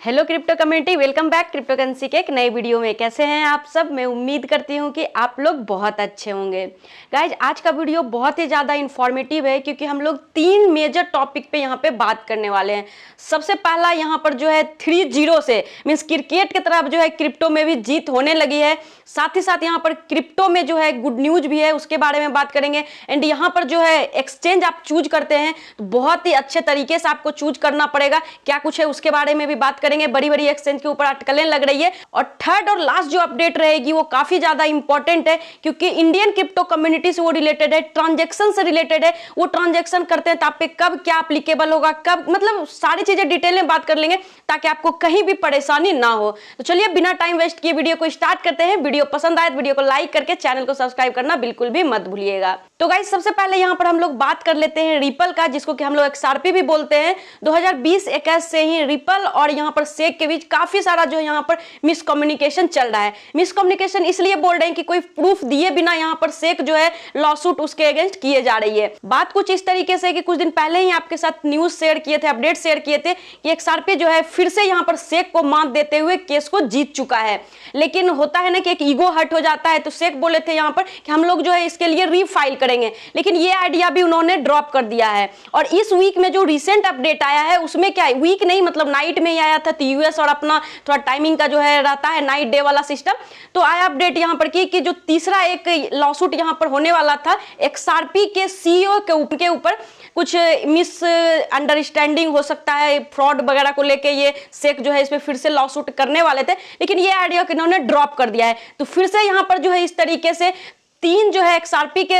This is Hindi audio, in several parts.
Hello crypto community, welcome back crypto currency के एक नए वीडियो में। कैसे हैं आप सब? मैं उम्मीद करती हूं कि आप लोग बहुत अच्छे होंगे। गाइज, आज का वीडियो बहुत ही ज़्यादा इन्फॉर्मेटिव है क्योंकि हम लोग 3 मेजर टॉपिक पे यहाँ पे बात करने वाले हैं। सबसे पहला यहाँ पर जो है 3-0 से मीन्स क्रिकेट की तरफ जो है क्रिप्टो में भी जीत होने लगी है। साथ ही साथ यहाँ पर क्रिप्टो में जो है गुड न्यूज भी है, उसके बारे में बात करेंगे। एंड यहाँ पर जो है एक्सचेंज आप चूज करते हैं तो बहुत ही अच्छे तरीके से आपको चूज करना पड़ेगा। क्या कुछ है उसके बारे में भी बात करेंगे। बड़ी बड़ी एक्सचेंज के ऊपर अटकलें लग रही है। और थर्ड और लास्ट जो अपडेट रहेगी वो काफी ज्यादा इंपॉर्टेंट है क्योंकि इंडियन क्रिप्टो कम्युनिटी से वो रिलेटेड है, ट्रांजेक्शन से रिलेटेड है। वो ट्रांजेक्शन करते हैं तो आप पे कब क्या एप्लीकेबल होगा, कब, मतलब सारी चीजें डिटेल में बात कर लेंगे ताकि आपको कहीं भी परेशानी ना हो। तो चलिए बिना टाइम वेस्ट किए वीडियो को स्टार्ट करते हैं। वीडियो पसंद आए तो वीडियो को लाइक करके चैनल को सब्सक्राइब करना बिल्कुल भी मत भूलिएगा। तो गाइस, सबसे पहले यहाँ पर हम लोग बात कर लेते हैं रिपल का, जिसको कि हम लोग XRP भी बोलते हैं। 2020-21 से ही रिपल और यहाँ पर सेक के बीच काफी सारा जो है यहाँ पर मिसकम्युनिकेशन चल रहा है। मिसकम्युनिकेशन इसलिए बोल रहे हैं कि कोई प्रूफ दिए बिना यहाँ पर सेक जो है लॉसूट उसके अगेंस्ट किए जा रही है। बात कुछ इस तरीके से कि कुछ दिन पहले ही आपके साथ न्यूज शेयर किए थे, अपडेट शेयर किए थे कि XRP जो है फिर से यहाँ पर सेक को मात देते हुए केस को जीत चुका है। लेकिन होता है ना कि एक ईगो हर्ट हो जाता है, तो सेक बोले थे यहाँ पर कि हम लोग जो है इसके लिए रीफाइल करेंगे, लेकिन ये आइडिया भी उन्होंने ड्रॉप कर दिया है। और इस वीक में जो रिसेंट अपडेट आया है उसमें क्या है, वीक नहीं मतलब नाइट में ही आया था। तो यूएस और अपना थोड़ा टाइमिंग का जो है रहता है नाइट डे वाला सिस्टम, तो आया अपडेट यहाँ पर कि जो तीसरा एक लॉसूट यहाँ पर होने वाला था XRP के CEO के ऊपर कुछ मिस अंडरस्टैंडिंग हो सकता है, फ्रॉड वगैरह को लेके ये सेक जो है इस पे फिर से लॉसूट करने वाले थे, लेकिन ये आइडिया इन्होंने ड्रॉप कर दिया है। तो फिर से यहाँ पर जो है इस तरीके से 3 जो है XRP के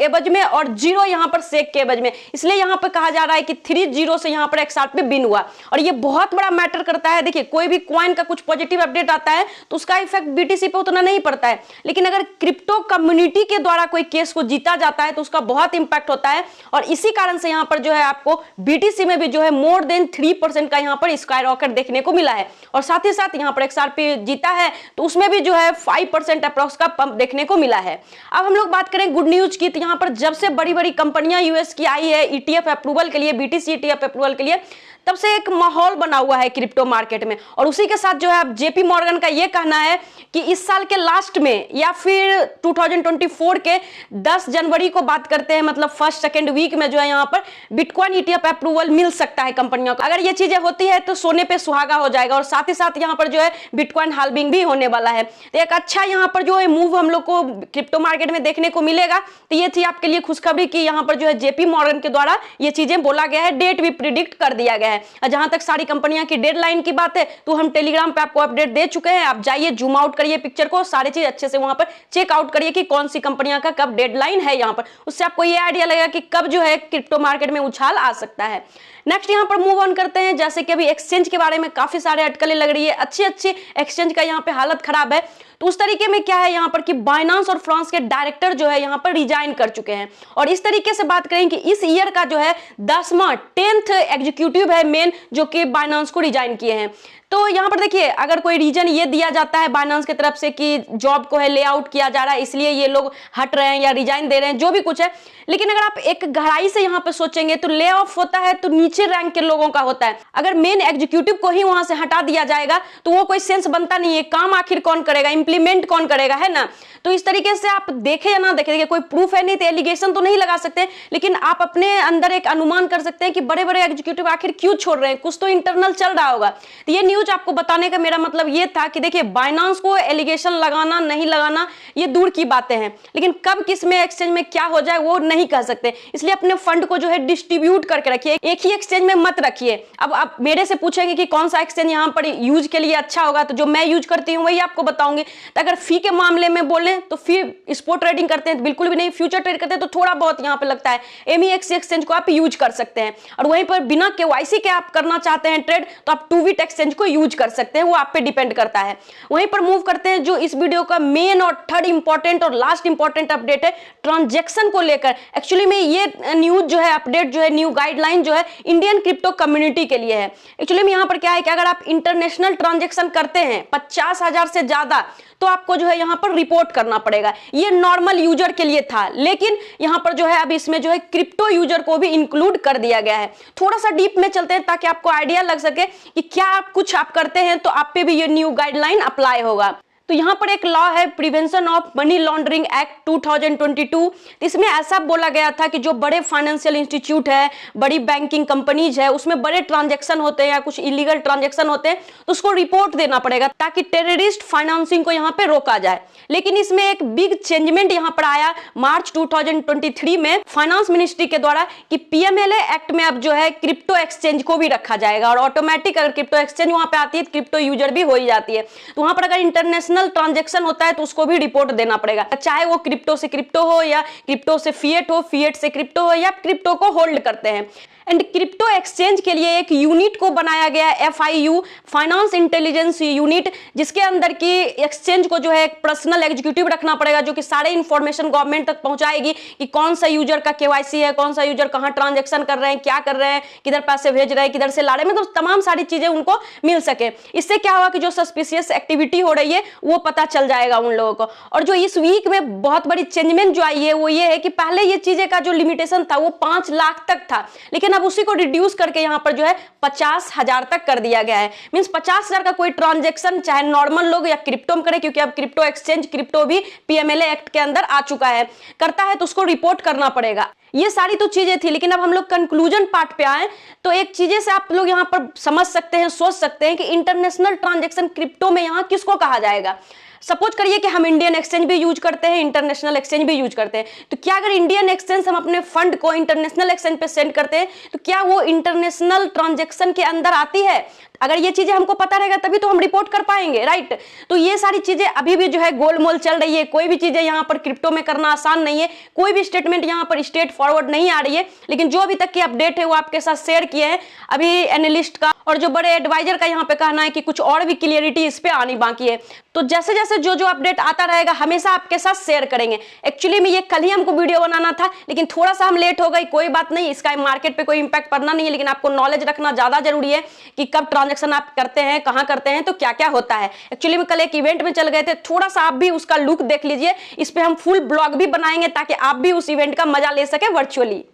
एवज में और 0 यहाँ पर सेक के एवज में, इसलिए यहाँ पर कहा जा रहा है कि 3-0 से यहाँ पर XRP विन हुआ। और ये बहुत बड़ा मैटर करता है। देखिए, कोई भी कॉइन का कुछ पॉजिटिव अपडेट आता है तो उसका इफेक्ट BTC पे उतना नहीं पड़ता है, लेकिन अगर क्रिप्टो कम्युनिटी के द्वारा कोई केस को जीता जाता है तो उसका बहुत इंपैक्ट होता है। और इसी कारण से यहाँ पर जो है आपको BTC में भी जो है मोर देन 3% का यहाँ पर स्काई रॉकेट देखने को मिला है। और साथ ही साथ यहाँ पर XRP जीता है तो उसमें भी जो है 5% अप्रॉक्स का पंप देखने को मिला है। अब हम लोग बात करें गुड न्यूज की, तो यहां पर जब से बड़ी बड़ी कंपनियां यूएस की आई है ETF अप्रूवल के लिए, BTC ETF अप्रूवल के लिए, तब से एक माहौल बना हुआ है क्रिप्टो मार्केट में। और उसी के साथ जो है अब JP मॉर्गन का ये कहना है कि इस साल के लास्ट में या फिर 2024 के 10 जनवरी को बात करते हैं, मतलब फर्स्ट सेकेंड वीक में जो है यहाँ पर बिटकॉइन ETF अप्रूवल मिल सकता है कंपनियों को। अगर ये चीजें होती है तो सोने पे सुहागा हो जाएगा। और साथ ही साथ यहाँ पर जो है बिटकॉइन हाल्विंग भी होने वाला है। तो एक अच्छा यहाँ पर जो है मूव हम लोग को क्रिप्टो मार्केट में देखने को मिलेगा। तो ये थी आपके लिए खुशखबरी कि यहाँ पर जो है JP मॉर्गन के द्वारा ये चीजें बोला गया है, डेट भी प्रिडिक्ट कर दिया गया है। जहां तक सारी कंपनियां की डेडलाइन की बात है तो हम टेलीग्राम पे आपको अपडेट दे चुके हैं। आप जाइए, जूम आउट करिए पिक्चर को, सारी चीज अच्छे से वहां पर चेक आउट करिए कि कौन सी कंपनियां का कब डेडलाइन है यहाँ पर। उससे आपको ये आइडिया लगेगा कि कब जो है क्रिप्टो मार्केट में उछाल आ सकता है। नेक्स्ट यहाँ पर मूव ऑन करते हैं। जैसे कि अभी एक्सचेंज के बारे में काफी सारे अटकलें लग रही है, अच्छी अच्छी एक्सचेंज का यहाँ पे हालत खराब है। तो उस तरीके में क्या है यहाँ पर कि बाइनांस और फ्रांस के डायरेक्टर जो है यहाँ पर रिजाइन कर चुके हैं। और इस तरीके से बात करें कि इस ईयर का जो है 10th एग्जीक्यूटिव है मेन, जो कि बाइनांस को रिजाइन किए हैं। तो यहाँ पर देखिए, अगर कोई रीजन ये दिया जाता है बाइनांस की तरफ से कि जॉब को है ले आउट किया जा रहा है इसलिए ये लोग हट रहे हैं या रिजाइन दे रहे हैं, जो भी कुछ है, लेकिन अगर आप एक गहराई से यहाँ पे सोचेंगे तो ले ऑफ होता है तो नीचे रैंक के लोगों का होता है। अगर मेन एग्जीक्यूटिव को ही वहां से हटा दिया जाएगा तो वो कोई सेंस बनता नहीं है। काम आखिर कौन करेगा, इंप्लीमेंट कौन करेगा, है ना। तो इस तरीके से आप देखे या ना देखे, देखिए कोई प्रूफ है नहीं तो एलिगेशन तो नहीं लगा सकते, लेकिन आप अपने अंदर एक अनुमान कर सकते हैं कि बड़े बड़े एग्जीक्यूटिव आखिर क्यों छोड़ रहे हैं, कुछ तो इंटरनल चल रहा होगा। तो ये न्यूज आपको बताने का मेरा मतलब ये था कि देखिए, बाइनांस को एलिगेशन लगाना नहीं लगाना ये दूर की बातें हैं, लेकिन कब किस में एक्सचेंज में क्या हो जाए वो नहीं कह सकते। इसलिए अपने फंड को जो है डिस्ट्रीब्यूट करके रखिए, एक ही एक्सचेंज में मत रखिए। अब आप मेरे से पूछेंगे कि कौन सा एक्सचेंज यहाँ पर यूज के लिए अच्छा होगा, तो जो मैं यूज करती हूँ वही आपको बताऊंगी। तो अगर फी के मामले में बोले तो फी स्पॉट ट्रेडिंग करते हैं बिल्कुल भी नहीं, फ्यूचर ट्रेड करते हैं तो थोड़ा बहुत यहाँ पे लगता है। MEX एक्सचेंज को आप यूज कर सकते हैं। और वहीं पर बिना KYC के आप करना चाहते हैं ट्रेड तो आप 2Bit एक्सचेंज को यूज कर सकते हैं, वो आप पे डिपेंड करता है। वहीं पर मूव करते हैं जो इस वीडियो का मेन और थर्ड इंपॉर्टेंट और लास्ट इंपॉर्टेंट अपडेट है ट्रांजैक्शन को लेकर। एक्चुअली में ये न्यूज जो है, अपडेट जो है, न्यू गाइडलाइन जो है इंडियन क्रिप्टो कम्युनिटी के लिए है। एक्चुअली में यहाँ पर क्या है कि अगर आप इंटरनेशनल ट्रांजेक्शन करते हैं 50,000 से ज्यादा तो आपको जो है यहाँ पर रिपोर्ट करना पड़ेगा। ये नॉर्मल यूजर के लिए था, लेकिन यहाँ पर जो है अब इसमें जो है क्रिप्टो यूजर को भी इंक्लूड कर दिया गया है। थोड़ा सा डीप में चलते हैं ताकि आपको आइडिया लग सके कि क्या आप कुछ आप करते हैं तो आप पे भी ये न्यू गाइडलाइन अप्लाई होगा। तो यहाँ पर एक लॉ है prevention of money laundering act 2022। इसमें ऐसा बोला गया था कि जो बड़े फाइनेंशियल इंस्टीट्यूट है, बड़ी बैंकिंग कंपनीज है, उसमें बड़े ट्रांजैक्शन होते हैं या कुछ इलीगल ट्रांजैक्शन होते हैं तो उसको रिपोर्ट देना पड़ेगा ताकि टेररिस्ट फाइनेंसिंग को यहाँ पे रोका जाए। लेकिन इसमें एक बिग चेंजमेंट यहाँ पर आया मार्च 2023 में फाइनेंस मिनिस्ट्री के द्वारा कि पीएमएलए एक्ट में अब जो है क्रिप्टो एक्सचेंज को भी रखा जाएगा और ऑटोमेटिक अगर क्रिप्टो एक्सचेंज वहां पे आती है क्रिप्टो यूजर भी हो ही जाती है। तो वहां पर अगर इंटरनेशनल ट्रांजैक्शन होता है तो उसको भी रिपोर्ट देना पड़ेगा, चाहे वो क्रिप्टो से क्रिप्टो हो या क्रिप्टो से फिएट हो, फिएट से क्रिप्टो हो या क्रिप्टो को होल्ड करते हैं। एंड क्रिप्टो एक्सचेंज के लिए एक यूनिट को बनाया गया FIU फाइनेंस इंटेलिजेंस यूनिट, जिसके अंदर की एक्सचेंज को जो है एक पर्सनल एग्जीक्यूटिव रखना पड़ेगा जो कि सारे इंफॉर्मेशन गवर्नमेंट तक पहुंचाएगी कि कौन सा यूजर का KYC है, कौन सा यूजर कहां ट्रांजैक्शन कर रहे हैं, क्या कर रहे हैं, किधर पैसे भेज रहे हैं, किधर से ला रहे हैं, मतलब तमाम सारी चीजें उनको मिल सके। इससे क्या होगा कि जो सस्पिशियस एक्टिविटी हो रही है वो पता चल जाएगा उन लोगों को। और जो इस वीक में बहुत बड़ी चेंजमेंट जो आई है वो ये है कि पहले ये चीजें का जो लिमिटेशन था वो 5 लाख तक था, लेकिन अब उसी को रिड्यूस करके यहाँ पर जो है 50,000 तक कर दिया गया है। मींस 50,000 का कोई ट्रांजैक्शन चाहे नॉर्मल लोग या क्रिप्टो में करे, क्योंकि अब क्रिप्टो एक्सचेंज क्रिप्टो भी पीएमएलए एक्ट के अंदर आ चुका है, करता है तो उसको रिपोर्ट करना पड़ेगा। ये सारी तो चीजें थी, लेकिन अब हम लोग कंक्लूजन पार्ट पे आए तो एक चीजें से आप लोग यहाँ पर समझ सकते हैं, सोच सकते हैं कि इंटरनेशनल ट्रांजैक्शन क्रिप्टो में यहाँ किसको कहा जाएगा। सपोज करिए कि हम इंडियन एक्सचेंज भी यूज करते हैं, इंटरनेशनल एक्सचेंज भी यूज करते हैं, तो क्या अगर इंडियन एक्सचेंज हम अपने फंड को इंटरनेशनल एक्सचेंज पे सेंड करते हैं तो क्या वो इंटरनेशनल ट्रांजैक्शन के अंदर आती है? अगर ये चीजें हमको पता रहेगा तभी तो हम रिपोर्ट कर पाएंगे, राइट। तो ये सारी चीजें अभी भी जो है गोलमोल चल रही है, कोई भी चीजें यहाँ पर क्रिप्टो में करना आसान नहीं है, कोई भी स्टेटमेंट यहाँ पर स्ट्रेट फॉरवर्ड नहीं आ रही है। लेकिन जो अभी तक की अपडेट है वो आपके साथ शेयर किए हैं। अभी एनालिस्ट का और जो बड़े एडवाइजर का यहाँ पे कहना है कि कुछ और भी क्लियरिटी इस पे आनी बाकी है। तो जैसे जैसे जो जो अपडेट आता रहेगा हमेशा आपके साथ शेयर करेंगे। एक्चुअली में ये कल ही हमको वीडियो बनाना था, लेकिन थोड़ा सा हम लेट हो गए, कोई बात नहीं, इसका मार्केट पे कोई इंपैक्ट पड़ना नहीं है। लेकिन आपको नॉलेज रखना ज्यादा जरूरी है कि कब ट्रांजैक्शन आप करते हैं, कहां करते हैं, तो क्या क्या होता है। एक्चुअली में कल एक इवेंट में चल गए थे, थोड़ा सा आप भी उसका लुक देख लीजिए। इस पे हम फुल ब्लॉग भी बनाएंगे ताकि आप भी उस इवेंट का मजा ले सके वर्चुअली।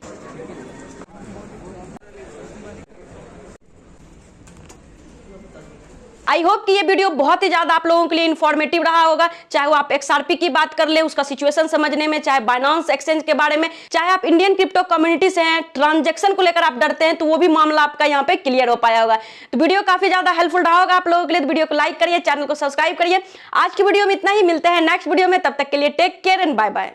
आई होप कि ये वीडियो बहुत ही ज्यादा आप लोगों के लिए इन्फॉर्मेटिव रहा होगा, चाहे वो आप XRP की बात कर ले उसका सिचुएशन समझने में, चाहे बाइनेंस एक्सचेंज के बारे में, चाहे आप इंडियन क्रिप्टो कम्युनिटी से हैं, ट्रांजैक्शन को लेकर आप डरते हैं, तो वो भी मामला आपका यहाँ पे क्लियर हो पाया होगा। तो वीडियो काफी ज्यादा हेल्पफुल रहा होगा आप लोगों के लिए। तो वीडियो को लाइक करिए, चैनल को सब्सक्राइब करिए। आज की वीडियो में इतना ही, मिलते हैं नेक्स्ट वीडियो में, तब तक के लिए take care and bye bye.